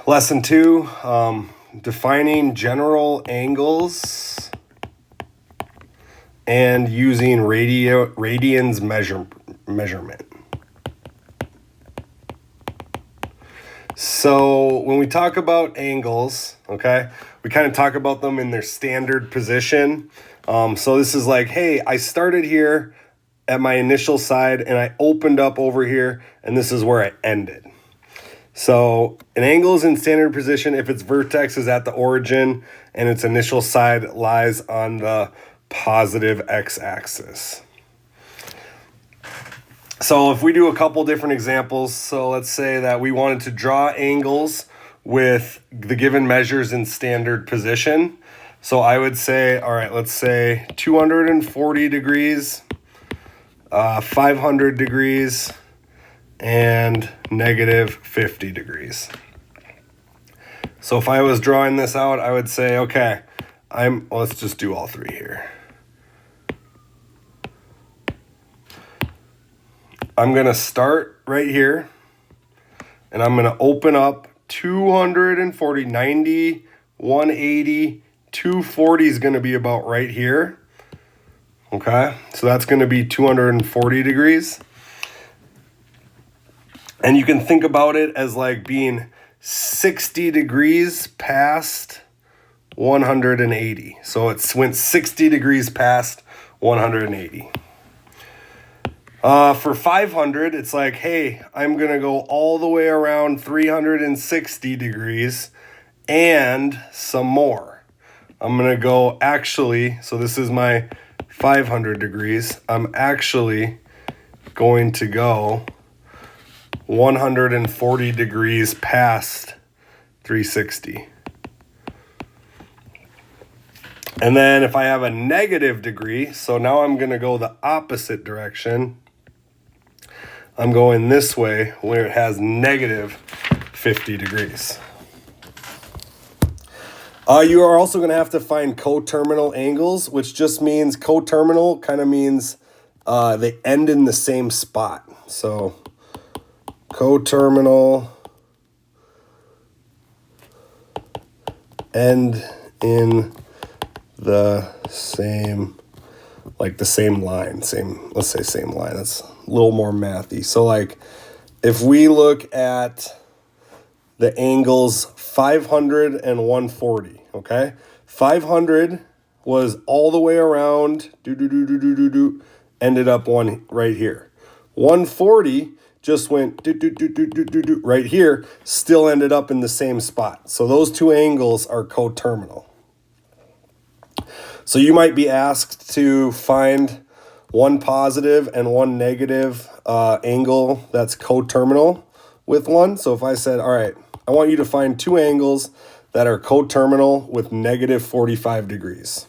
Lesson 2, defining general angles and using radians measurement. So when we talk about angles, okay, we kind of talk about them in their standard position. So this is like, hey, I started here at my initial side and I opened up over here and this is where I ended. So an angle is in standard position if its vertex is at the origin and its initial side lies on the positive x-axis. So if we do a couple different examples, so let's say that we wanted to draw angles with the given measures in standard position. So I would say, all right, let's say 240 degrees, 500 degrees, and negative 50 degrees. So if I was drawing this out, I would say, okay, let's just do all three here. I'm going to start right here, and I'm going to open up 240, 90, 180, 240 is going to be about right here. Okay, so that's going to be 240 degrees. And you can think about it as like being 60 degrees past 180. So it went 60 degrees past 180. For 500, it's like, hey, I'm going to go all the way around 360 degrees and some more. I'm going to go actually, so this is my 500 degrees. I'm actually going to go 140 degrees past 360. And then if I have a negative degree, so now I'm going to go the opposite direction. I'm going this way where it has negative 50 degrees. You are also going to have to find coterminal angles, which just means coterminal kind of means they end in the same spot. So coterminal end in the same, like the same line, let's say same line. That's a little more mathy. So like if we look at the angles 500 and 140, okay? 500 was all the way around, ended up one right here. 140 just went right here, still ended up in the same spot. So those two angles are coterminal. So you might be asked to find one positive and one negative angle that's coterminal with one. So if I said, all right, I want you to find two angles that are coterminal with negative 45 degrees.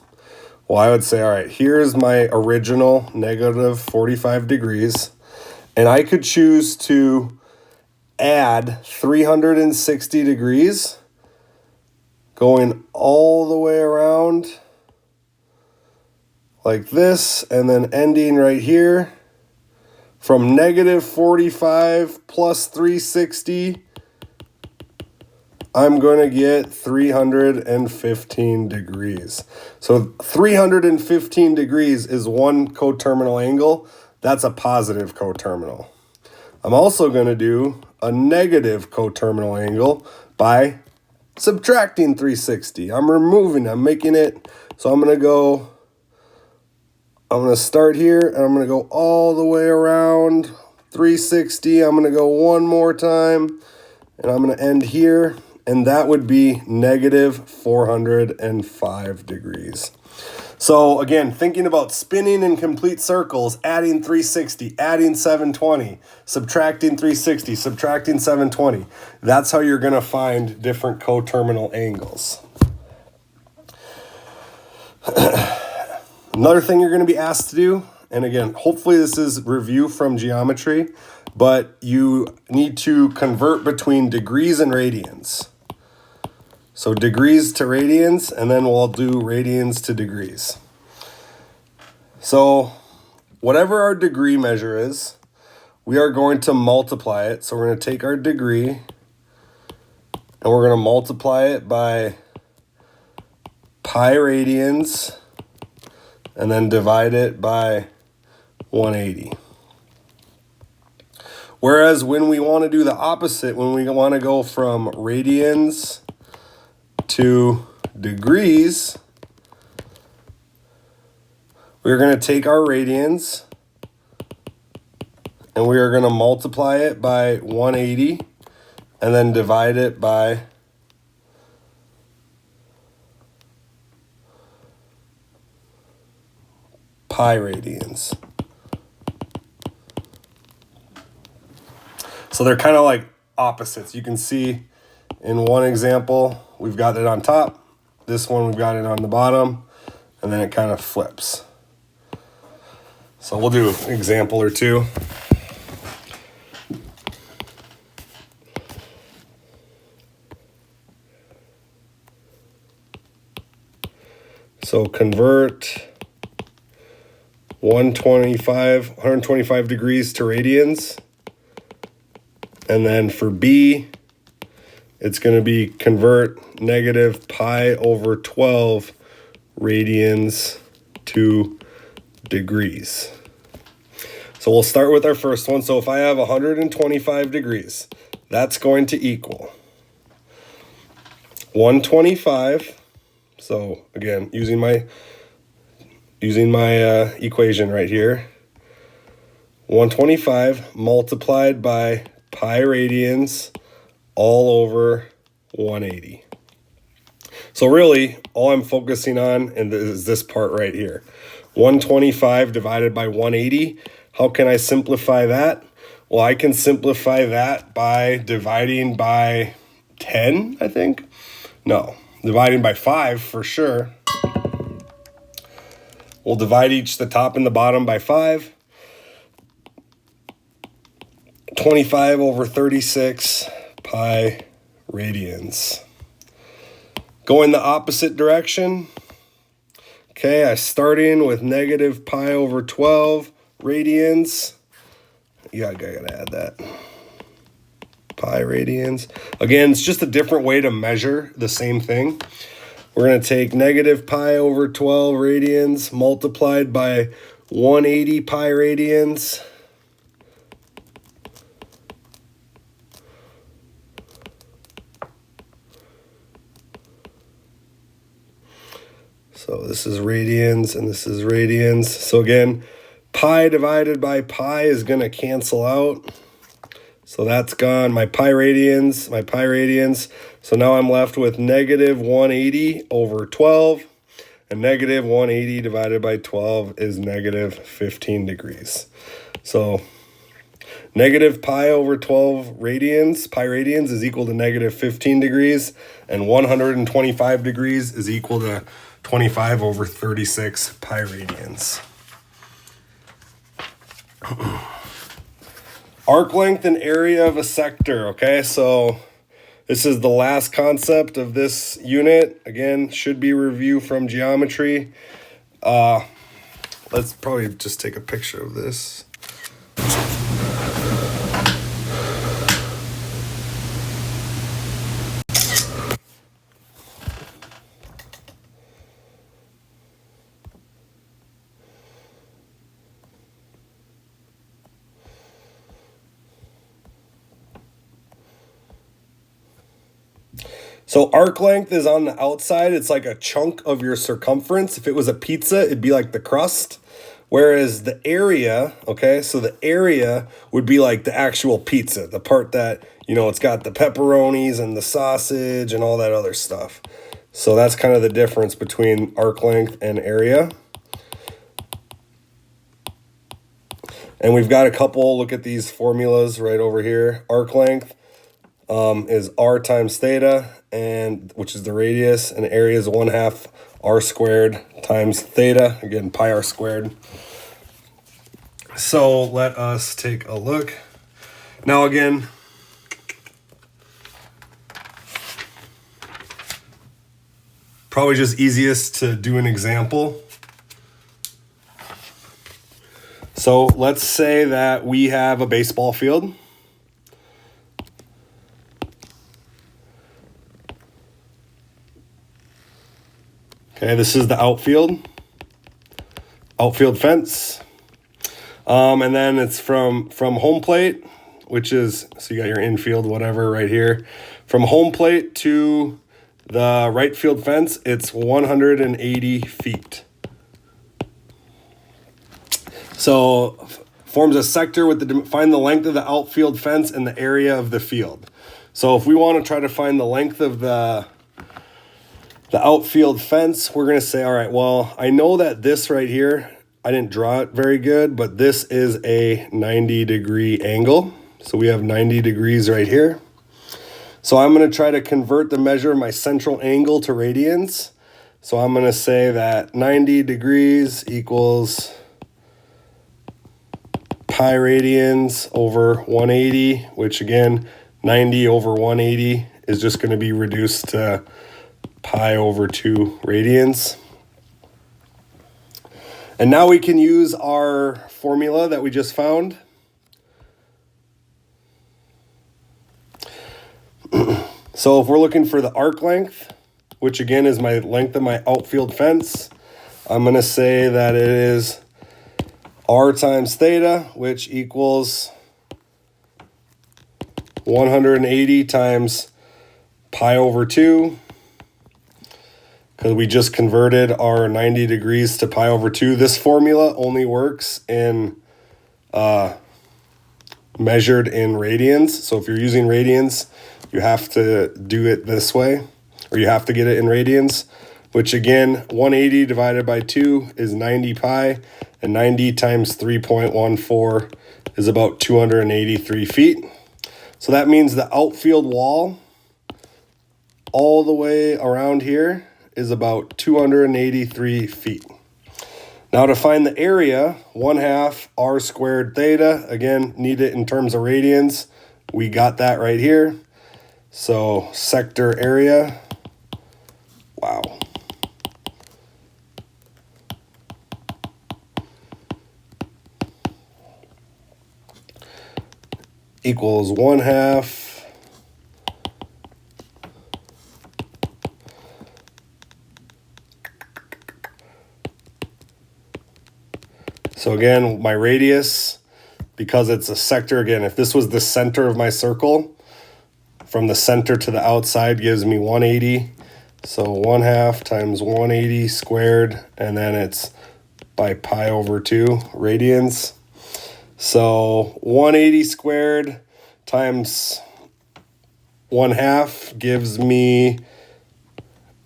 Well, I would say, all right, here's my original negative 45 degrees. And I could choose to add 360 degrees going all the way around like this and then ending right here from negative 45 plus 360. I'm going to get 315 degrees. So 315 degrees is one coterminal angle. That's a positive coterminal. I'm also going to do a negative coterminal angle by subtracting 360. I'm making it, so I'm going to start here and I'm going to go all the way around 360. I'm going to go one more time and I'm going to end here. And that would be negative 405 degrees. So again, thinking about spinning in complete circles, adding 360, adding 720, subtracting 360, subtracting 720. That's how you're going to find different coterminal angles. Another thing you're going to be asked to do, and again, hopefully this is review from geometry, but you need to convert between degrees and radians. So degrees to radians, and then we'll do radians to degrees. So whatever our degree measure is, we are going to multiply it. So we're going to take our degree and we're going to multiply it by pi radians, and then divide it by 180. Whereas when we want to do the opposite, when we want to go from radians to degrees, we're going to take our radians and we are going to multiply it by 180 and then divide it by pi radians. So they're kind of like opposites. You can see in one example, we've got it on top. This one, we've got it on the bottom, and then it kind of flips. So we'll do an example or two. So convert 125 degrees to radians. And then for B, it's going to be convert negative pi over 12 radians to degrees. So we'll start with our first one. So if I have 125 degrees, that's going to equal 125. So again, using my equation right here, 125 multiplied by pi radians all over 180. So really, all I'm focusing on is this part right here. 125 divided by 180. How can I simplify that? Well, I can simplify that by dividing by 10, I think. No, dividing by 5 for sure. We'll divide the top and the bottom by 5. 25 over 36 pi radians. Going the opposite direction. Okay, I start in with negative pi over 12 radians. Yeah, I gotta add that. Pi radians. Again, it's just a different way to measure the same thing. We're going to take negative pi over 12 radians multiplied by 180 pi radians. So this is radians and this is radians. So again, pi divided by pi is going to cancel out. So that's gone. My pi radians. So now I'm left with negative 180 over 12. And negative 180 divided by 12 is negative 15 degrees. So negative pi over 12 radians, pi radians is equal to negative 15 degrees. And 125 degrees is equal to 25 over 36 pi radians. Arc length and area of a sector. Okay, so this is the last concept of this unit. Again, should be review from geometry. Let's probably just take a picture of this. So arc length is on the outside. It's like a chunk of your circumference. If it was a pizza, it'd be like the crust. Whereas the area, okay, so the area would be like the actual pizza, the part that, you know, it's got the pepperonis and the sausage and all that other stuff. So that's kind of the difference between arc length and area. And we've got a couple, look at these formulas right over here. Arc length is r times theta, and which is the radius, and area is 1/2 r squared times theta, again pi r squared. So let us take a look. Now again, probably just easiest to do an example. So let's say that we have a baseball field. Okay, this is the outfield fence. And then it's from home plate, which is, so you got your infield, whatever, right here. From home plate to the right field fence, it's 180 feet. So forms a sector with find the length of the outfield fence and the area of the field. So if we want to try to find the length of the outfield fence, we're going to say, all right, well, I know that this right here, I didn't draw it very good, but this is a 90-degree angle. So we have 90 degrees right here. So I'm going to try to convert the measure of my central angle to radians. So I'm going to say that 90 degrees equals pi radians over 180, which again, 90 over 180 is just going to be reduced to pi over 2 radians. And now we can use our formula that we just found. So if we're looking for the arc length, which again is my length of my outfield fence, I'm going to say that it is r times theta, which equals 180 times pi over 2. Because we just converted our 90 degrees to pi over 2. This formula only works in measured in radians. So if you're using radians, you have to do it this way, or you have to get it in radians, which again, 180 divided by 2 is 90 pi, and 90 times 3.14 is about 283 feet. So that means the outfield wall all the way around here is about 283 feet. Now to find the area, 1/2 r squared theta, again, need it in terms of radians. We got that right here. So sector area, wow. Equals 1/2 So again, my radius, because it's a sector, again, if this was the center of my circle, from the center to the outside gives me 180. So 1/2 times 180 squared, and then it's by pi over 2 radians. So 180 squared times 1/2 gives me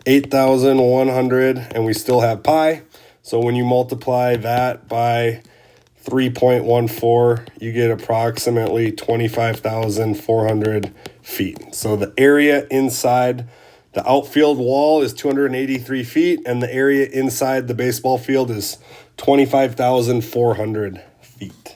8,100, and we still have pi. So when you multiply that by 3.14, you get approximately 25,400 feet. So the area inside the outfield wall is 283 feet, and the area inside the baseball field is 25,400 feet.